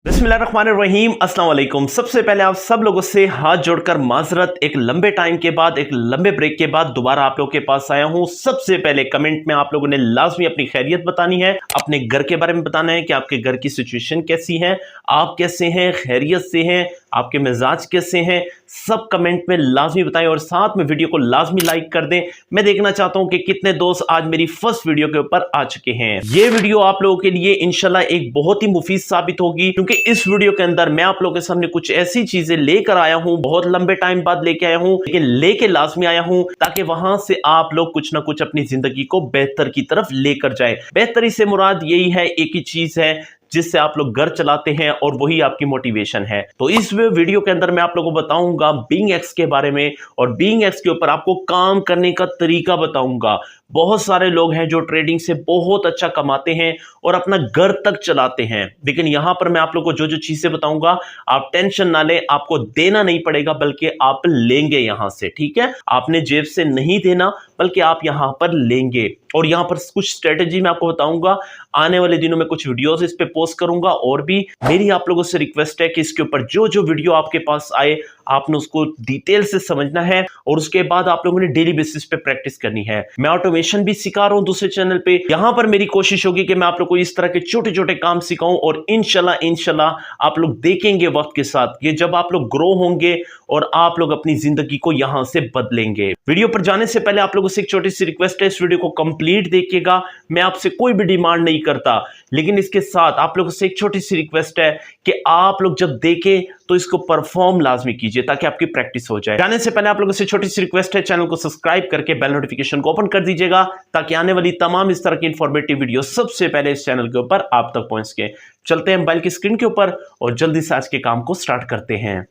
बिस्मिल्लाहिर्रहमानिर्रहीम, अस्सलाम वालेकुम। सबसे पहले आप सब लोगों से हाथ जोड़कर माजरत, एक लंबे टाइम के बाद, एक लंबे ब्रेक के बाद दोबारा आप लोगों के पास आया हूं। सबसे पहले कमेंट में आप लोगों ने लाजमी अपनी खैरियत बतानी है, अपने घर के बारे में बताना है कि आपके घर की सिचुएशन कैसी है, आप कैसे हैं, खैरियत से हैं, आपके मिजाज कैसे हैं, सब कमेंट में लाजमी बताएं और साथ में वीडियो को लाजमी लाइक कर दें। मैं देखना चाहता हूं कि कितने दोस्त आज मेरी फर्स्ट वीडियो के ऊपर आ चुके हैं। ये वीडियो आप लोगों के लिए इंशाल्लाह एक बहुत ही मुफीद साबित होगी, क्योंकि इस वीडियो के अंदर मैं आप लोगों के सामने कुछ ऐसी चीजें लेकर आया हूं, बहुत लंबे टाइम बाद लेके आया हूं, लेकिन लेके लाजमी आया हूं ताकि वहां से आप लोग कुछ ना कुछ अपनी जिंदगी को बेहतर की तरफ लेकर जाए। बेहतरी से मुराद यही है, एक ही चीज है जिससे आप लोग घर चलाते हैं और वही आपकी मोटिवेशन है। तो इस वीडियो के अंदर मैं आप लोगों को बताऊंगा बीइंग एक्स के बारे में, और बीइंग एक्स के ऊपर आपको काम करने का तरीका बताऊंगा। बहुत सारे लोग हैं जो ट्रेडिंग से बहुत अच्छा कमाते हैं और अपना घर तक चलाते हैं, लेकिन यहां पर मैं आप लोगों को जो जो चीजें बताऊंगा आप टेंशन ना लें, आपको देना नहीं पड़ेगा बल्कि आप लेंगे यहां से। ठीक है, आपने जेब से नहीं देना बल्कि आप यहां पर लेंगे। और यहां पर कुछ स्ट्रेटेजी मैं आपको बताऊंगा, आने वाले दिनों में कुछ वीडियोस इस पे पोस्ट करूंगा। और भी मेरी आप लोगों से रिक्वेस्ट है कि इसके ऊपर जो जो वीडियो आपके पास आए आपने उसको डिटेल से समझना है और उसके बाद आप लोगों ने डेली बेसिस पे प्रैक्टिस करनी है। मैं ऑटोमेशन भी सिखा रहा हूं दूसरे चैनल पे, यहां पर मेरी कोशिश होगी कि मैं आप लोग को इस तरह के छोटे छोटे काम सिखाऊं और इंशाल्लाह आप लोग देखेंगे वक्त के साथ ये जब आप लोग ग्रो होंगे और आप लोग अपनी जिंदगी को यहां से बदलेंगे। वीडियो पर जाने से पहले आप लोगों से एक छोटी सी रिक्वेस्ट है, इस वीडियो को कंप्लीट देखिएगा। मैं आपसे कोई भी डिमांड नहीं करता, लेकिन इसके साथ आप लोगों से एक छोटी सी रिक्वेस्ट है कि आप लोग जब देखें तो इसको परफॉर्म लाजमी कीजिए ताकि आपकी प्रैक्टिस हो जाए। जाने से पहले आप लोगों से छोटी सी रिक्वेस्ट है, चैनल को सब्सक्राइब करके बेल नोटिफिकेशन को ओपन कर दीजिएगा ताकि आने वाली तमाम इस तरह की इंफॉर्मेटिव वीडियो सबसे पहले इस चैनल के ऊपर आप तक पहुंच सके। चलते हैं मोबाइल की स्क्रीन के ऊपर और जल्दी से आज के काम को स्टार्ट करते हैं।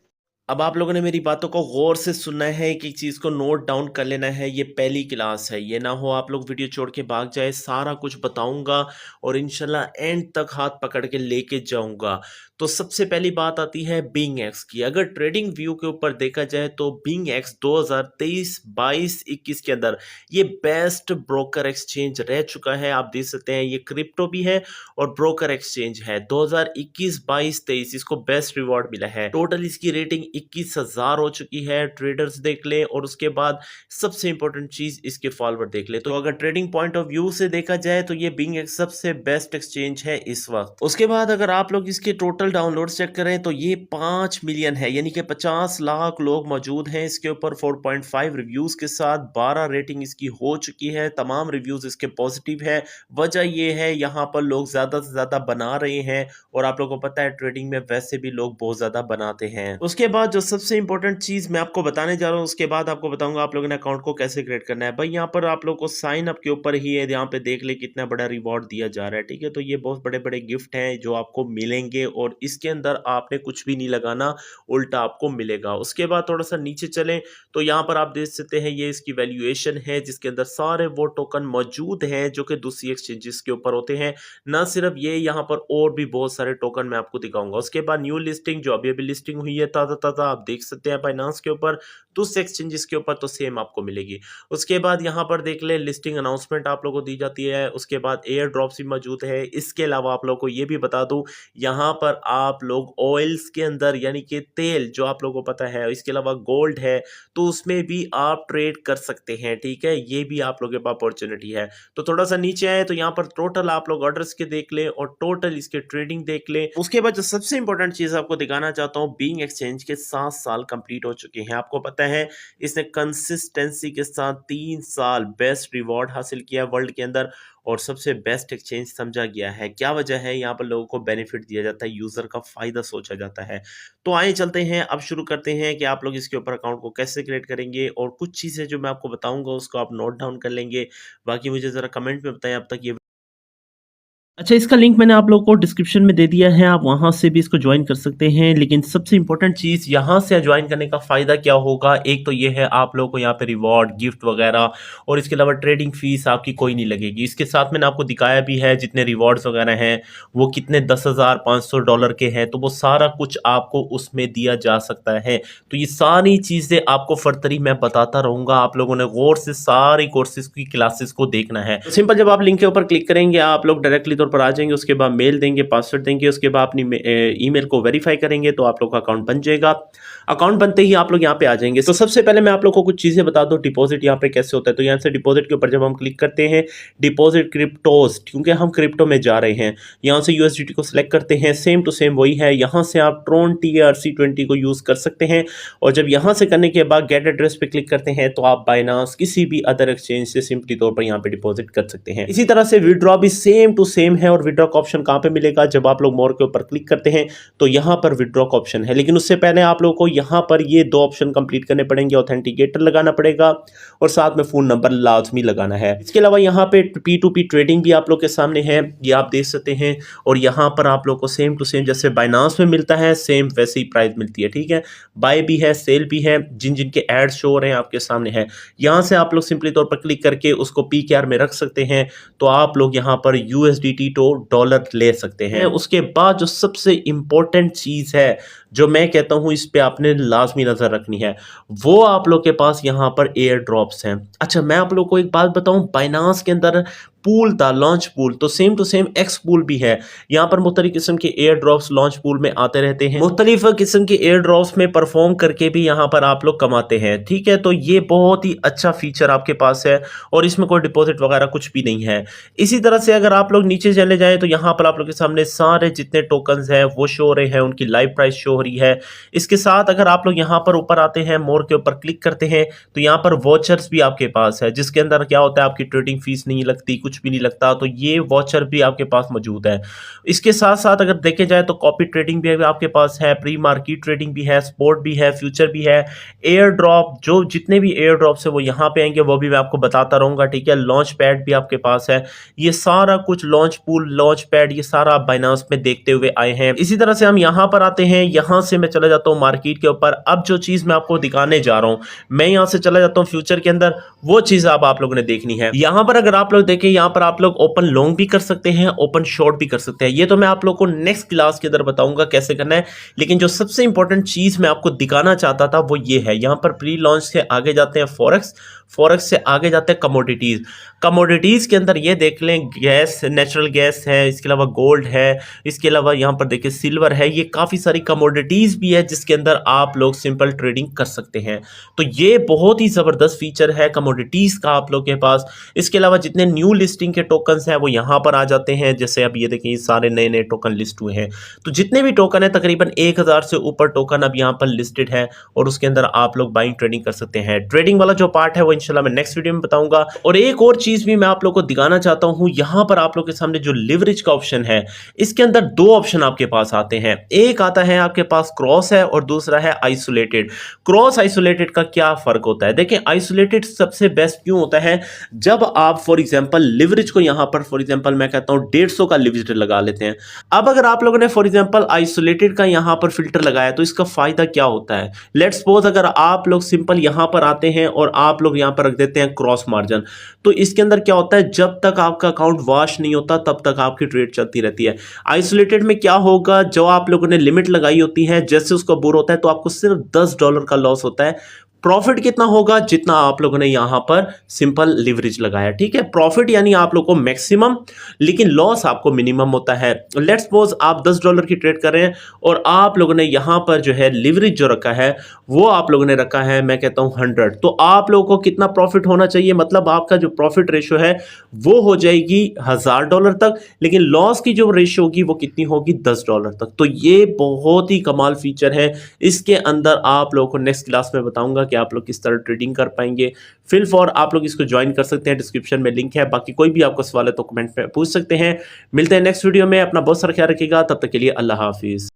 अब आप लोगों ने मेरी बातों को गौर से सुनना है, कि चीज़ को नोट डाउन कर लेना है। ये पहली क्लास है, ये ना हो आप लोग वीडियो छोड़ के भाग जाए। सारा कुछ बताऊंगा और इंशाल्लाह एंड तक हाथ पकड़ के लेके जाऊंगा। तो सबसे पहली बात आती है बीइंग एक्स की। अगर ट्रेडिंग व्यू के ऊपर देखा जाए तो बीइंग एक्स 2023, 22, 21 के अंदर ये बेस्ट ब्रोकर एक्सचेंज रह चुका है। आप देख सकते हैं ये क्रिप्टो भी है और ब्रोकर एक्सचेंज है। 2021, 22, 23 इसको बेस्ट रिवॉर्ड मिला है। टोटल इसकी रेटिंग 21,000 हो चुकी है। ट्रेडर्स देख ले और उसके बाद सबसे इंपॉर्टेंट चीज इसके फॉलोअर देख ले। तो अगर ट्रेडिंग पॉइंट ऑफ व्यू से देखा जाए तो ये बीइंग एक्स सबसे बेस्ट एक्सचेंज है इस वक्त। उसके बाद अगर आप लोग इसके टोटल डाउनलोड चेक करें तो ये 5 मिलियन है, यानी कि 50 लाख लोग मौजूद हैं इसके ऊपर। 4.5 रिव्यूज के साथ 12 रेटिंग इसकी हो चुकी है। तमाम रिव्यूज इसके पॉजिटिव है। वजह ये है यहाँ पर लोग ज्यादा से ज्यादा बना रहे हैं और आप लोगों को पता है ट्रेडिंग में वैसे भी लोग बहुत ज्यादा बनाते हैं। उसके बाद जो सबसे इंपॉर्टेंट चीज मैं आपको बताने जा रहा हूँ, उसके बाद आपको बताऊंगा आप लोगों ने अकाउंट को कैसे क्रिएट करना है। भाई यहाँ पर आप लोग को साइन अप के ऊपर ही है, यहाँ पे देख ले कितना बड़ा रिवॉर्ड दिया जा रहा है। ठीक है, तो ये बहुत बड़े बड़े गिफ्ट हैं जो आपको मिलेंगे और इसके अंदर आपने कुछ भी नहीं लगाना, उल्टा आपको मिलेगा। उसके बाद थोड़ा सा नीचे चलें तो यहाँ पर आप देख सकते हैं ये इसकी वैल्यूएशन है, जिसके अंदर सारे वो टोकन मौजूद हैं जो कि दूसरी एक्सचेंजेस के ऊपर होते हैं। ना सिर्फ ये, यहाँ पर और भी बहुत सारे टोकन मैं आपको दिखाऊंगा। उसके बाद न्यू लिस्टिंग जो अभी लिस्टिंग हुई है ताजा ताजा, आप देख सकते हैं बाइनांस के ऊपर, दूसरे एक्सचेंजेस के ऊपर तो सेम आपको मिलेगी। उसके बाद यहाँ पर देख ले लिस्टिंग अनाउंसमेंट आप लोगों को दी जाती है। उसके बाद एयर ड्रॉप्स भी मौजूद है। इसके अलावा आप लोगों को ये भी बता दूं, यहाँ पर आप लोग ऑयल्स के अंदर यानी कि तेल जो आप लोगों को पता है, इसके अलावा गोल्ड है तो उसमें भी आप ट्रेड कर सकते हैं। ठीक है, ये भी आप लोगों के पास अपॉर्चुनिटी है। तो थोड़ा सा नीचे आए तो यहाँ पर टोटल आप लोग ऑर्डर्स के देख ले और टोटल इसके ट्रेडिंग देख ले। उसके बाद जो सबसे इंपॉर्टेंट चीज आपको दिखाना चाहता हूँ, बीइंग एक्सचेंज के 7 साल कंप्लीट हो चुके हैं। आपको पता है इसने कंसिस्टेंसी के साथ 3 साल बेस्ट रिवॉर्ड हासिल किया वर्ल्ड के अंदर और सबसे बेस्ट एक्सचेंज समझा गया है। क्या वजह है, यहाँ पर लोगों को बेनिफिट दिया जाता है, यूजर का फायदा सोचा जाता है। तो आइए चलते हैं, अब शुरू करते हैं कि आप लोग इसके ऊपर अकाउंट को कैसे क्रिएट करेंगे और कुछ चीजें जो मैं आपको बताऊंगा उसको आप नोट डाउन कर लेंगे। बाकी मुझे जरा कमेंट में बताएं अब तक ये। अच्छा, इसका लिंक मैंने आप लोगों को डिस्क्रिप्शन में दे दिया है, आप वहां से भी इसको ज्वाइन कर सकते हैं। लेकिन सबसे इंपॉर्टेंट चीज यहाँ से ज्वाइन करने का फायदा क्या होगा, एक तो ये है आप लोगों को यहाँ पे रिवॉर्ड, गिफ्ट वगैरह और इसके अलावा ट्रेडिंग फीस आपकी कोई नहीं लगेगी। इसके साथ मैंने आपको दिखाया भी है जितने रिवॉर्ड्स वगैरह हैं वो कितने $10,500 के हैं, तो वो सारा कुछ आपको उसमें दिया जा सकता है। तो ये सारी चीजें आपको फर्दरी मैं बताता रहूंगा, आप लोगों ने गौर से सारी कोर्सेज की क्लासेस को देखना है। तो सिंपल जब आप लिंक के ऊपर क्लिक करेंगे आप लोग डायरेक्टली तौर पर आ जाएंगे, उसके बाद मेल देंगे, पासवर्ड देंगे, उसके बाद अपनी ईमेल को वेरीफाई करेंगे तो आप लोग का अकाउंट बन जाएगा। अकाउंट बनते ही आप लोग यहाँ पे आ जाएंगे। तो सबसे पहले मैं आप लोग को कुछ चीजें बता दूं डिपॉजिट यहाँ पे कैसे होता है। तो यहाँ से डिपॉजिट के ऊपर जब हम क्लिक करते हैं, डिपॉजिट क्रिप्टोज, क्योंकि हम क्रिप्टो में जा रहे हैं, यहाँ से यूएसडीटी को सिलेक्ट करते हैं, सेम टू सेम वही है। यहाँ से आप ट्रोन TRC20 को यूज कर सकते हैं और जब यहाँ से करने के बाद गेट एड्रेस पे क्लिक करते हैं तो आप बाइनांस किसी भी अदर एक्सचेंज से सिंपली तौर पर यहाँ पे डिपॉजिट कर सकते हैं। इसी तरह से विड्रॉ भी सेम टू सेम है और विड्रॉ का ऑप्शन कहाँ पे मिलेगा, जब आप लोग मोर के ऊपर क्लिक करते हैं तो यहाँ पर विड्रॉ का ऑप्शन है। लेकिन उससे पहले आप लोगों को यहाँ पर ये दो ऑप्शन कंप्लीट करने पड़ेंगे, ऑथेंटिकेटर लगाना पड़ेगा और साथ में फोन नंबर लाजमी लगाना है। इसके अलावा यहाँ पे P2P ट्रेडिंग भी आप लोग के सामने है, ये आप देख सकते हैं। और यहाँ पर आप लोग को सेम टू सेम जैसे बाइनांस में मिलता है सेम वैसे ही प्राइस मिलती है, ठीक है। बाय भी है, सेल भी है, जिनके एड शो हो रहे हैं आपके सामने है। यहाँ से आप लोग सिंपली तौर पर क्लिक करके उसको PKR में रख सकते हैं तो आप लोग यहाँ पर USDT तो डॉलर ले सकते हैं। उसके बाद जो सबसे इंपॉर्टेंट चीज है जो मैं कहता हूं इस पे आपने लाजमी नजर रखनी है, वो आप लोग के पास यहाँ पर एयर ड्रॉप्स हैं। अच्छा, मैं आप लोग को एक बात बताऊं, बाइनांस के अंदर पूल था, लॉन्च पूल, तो same to same x pool भी है। यहाँ पर मुख्तलिफ किस्म के एयर ड्रॉप्स लॉन्च पूल में आते रहते हैं, मुख्तलिफ किस्म के एयर ड्रॉप्स में परफॉर्म करके भी यहाँ पर आप लोग कमाते हैं, ठीक है। तो ये बहुत ही अच्छा फीचर आपके पास है और इसमें कोई डिपॉजिट वगैरह कुछ भी नहीं है। इसी तरह से अगर आप लोग नीचे चले जाएं तो यहाँ पर आप लोग के सामने सारे जितने टोकन्स हैं वो शो हो रहे हैं, उनकी लाइव प्राइस शो हो रही है। इसके साथ अगर आप लोग यहाँ पर ऊपर आते हैं, मोर के ऊपर क्लिक करते हैं तो यहाँ पर वॉचर्स भी आपके पास है, जिसके अंदर क्या होता है आपकी ट्रेडिंग फीस नहीं लगती, कुछ भी नहीं लगता, तो ये वॉचर भी आपके पास मौजूद है। इसके साथ साथ अगर देखे जाए तो कॉपी ट्रेडिंग भी आपके पास है, प्री मार्केट ट्रेडिंग भी है, स्पॉट भी है, फ्यूचर भी है, एयर ड्रॉप, जो जितने भी एयर ड्रॉप्स है वो यहाँ पे आएंगे, वो भी मैं आपको बताता रहूंगा, ठीक है। लॉन्च पैड भी आपके पास है, ये सारा कुछ लॉन्च पूल, लॉन्च पैड, ये सारा आप बाइनांस में देखते हुए आए हैं। इसी तरह से हम यहाँ पर आते हैं, यहाँ से मैं चला जाता हूँ मार्केट के ऊपर। अब जो चीज मैं आपको दिखाने जा रहा हूँ, मैं यहाँ से चला जाता हूँ फ्यूचर के अंदर, वो चीज आप लोगों ने देखनी है। यहाँ पर अगर आप लोग देखें, यहाँ पर आप लोग ओपन लॉन्ग भी कर सकते हैं, ओपन शॉर्ट भी कर सकते हैं। ये तो मैं आप लोग को नेक्स्ट क्लास के अंदर बताऊंगा कैसे करना है। लेकिन जो सबसे इंपॉर्टेंट चीज मैं आपको दिखाना चाहता था वो ये है, यहाँ पर प्री लॉन्च से आगे जाते हैं फॉरेक्स, फॉरेक्स से आगे जाते हैं कमोडिटीज। कमोडिटीज के अंदर ये देख लें, गैस, नेचुरल गैस है, इसके अलावा गोल्ड है, इसके अलावा यहाँ पर देखिए सिल्वर है, ये काफी सारी कमोडिटीज भी है जिसके अंदर आप लोग सिंपल ट्रेडिंग कर सकते हैं। तो ये बहुत ही जबरदस्त फीचर है कमोडिटीज का आप लोग के पास। इसके अलावा जितने न्यू लिस्टिंग के टोकन्स हैं वो यहाँ पर आ जाते हैं, जैसे अब ये देखिए सारे नए नए टोकन लिस्ट हुए हैं। तो जितने भी टोकन है तकरीबन 1000 से ऊपर टोकन अब यहाँ पर लिस्टेड है और उसके अंदर आप लोग बाइंग ट्रेडिंग कर सकते हैं। ट्रेडिंग वाला जो पार्ट है वो इंशाल्लाह मैं नेक्स्ट वीडियो में बताऊंगा। और एक और चीज भी मैं आप लोग को दिखाना चाहता हूं, यहां पर आप लोग के सामने जो लिवरेज का ऑप्शन है, इसके अंदर दो ऑप्शन आपके पास आते हैं। एक आता है आपके पास क्रॉस है और दूसरा है आइसोलेटेड। क्रॉस आइसोलेटेड का क्या फर्क होता है? देखिए, आइसोलेटेड सबसे बेस्ट क्यों होता है, जब आप फॉर एग्जांपल लिवरेज को यहां पर फॉर एग्जांपल मैं कहता हूं 150 का लिवरेज लगा लेते हैं। अब अगर आप लोगों ने फॉर एग्जांपल आइसोलेटेड का यहां पर फिल्टर लगाया तो इसका फायदा क्या होता है? लेट्स सपोज अगर आप लोग सिंपल यहां पर आते हैं और आप लोग यहां पर रख देते हैं क्रॉस मार्जिन, तो इसके अंदर क्या होता है, जब तक आपका अकाउंट वॉश नहीं होता तब तक आपकी ट्रेड चलती रहती है। आइसोलेटेड में क्या होगा, जो आप लोगों ने लिमिट लगाई होती है, जैसे उसको अबूर होता है तो आपको सिर्फ $10 का लॉस होता है। प्रॉफिट कितना होगा, जितना आप लोगों ने यहां पर सिंपल लिवरेज लगाया, ठीक है। प्रॉफिट यानी आप लोगों को मैक्सिमम, लेकिन लॉस आपको मिनिमम होता है। लेट्स सपोज आप $10 की ट्रेड कर रहे हैं और आप लोगों ने यहां पर जो है लिवरेज जो रखा है वो आप लोगों ने रखा है मैं कहता हूं 100, तो आप लोगों को कितना प्रॉफिट होना चाहिए, मतलब आपका जो प्रॉफिट रेशियो है वो हो जाएगी $1000 तक, लेकिन लॉस की जो रेशियो होगी वो कितनी होगी, $10 तक। तो ये बहुत ही कमाल फीचर है, इसके अंदर आप लोगों को नेक्स्ट क्लास में बताऊंगा कि आप लोग किस तरह ट्रेडिंग कर पाएंगे। फिल फॉर आप लोग इसको ज्वाइन कर सकते हैं, डिस्क्रिप्शन में लिंक है। बाकी कोई भी आपको सवाल है तो कमेंट में पूछ सकते हैं। मिलते हैं नेक्स्ट वीडियो में, अपना बहुत सारा ख्याल रखिएगा, तब तक के लिए अल्लाह हाफिज।